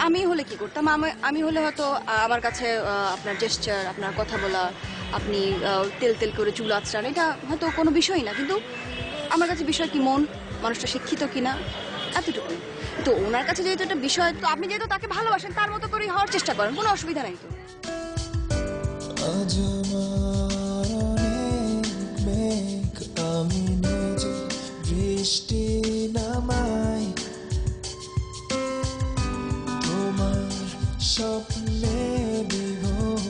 আমি হলে কি করতাম, আমি হলে হয়তো আমার কাছে আপনার জেস্চার, আপনার কথা বলা, আপনি তেল তেল করে চুল আঁচড়ান, এটা হয়তো কোনো বিষয় না, কিন্তু আমার কাছে বিষয় কি মন, মানুষটা শিক্ষিত কিনা, এতটুকু। তো ওনার কাছে যেহেতু একটা বিষয়, তো আপনি যেহেতু তাকে ভালোবাসেন তার মতো করেই হওয়ার চেষ্টা করেন, কোনো অসুবিধা নাই তো। আমি নিজে বৃষ্টি নামাই তোমার স্বপ্নে বিভোর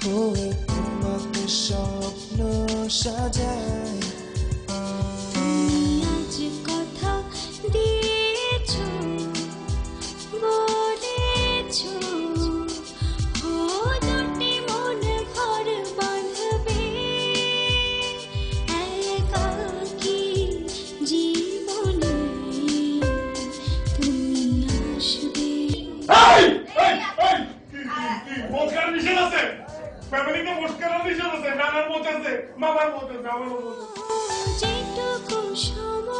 হয়ে তোমাকে স্বপ্ন সাজাই আজ কথা দিয়েছ বলেছ দুটি মন ঘর বাঁধবে একাকী জীবনে তুমি আসবে। মস্কার নিষেধ আছে, ফ্যামিলিতে মস্কার নিষেধ আছে, নানার মত আছে, মামার মত আছে, আমার মত আছে। যেটুকু সময়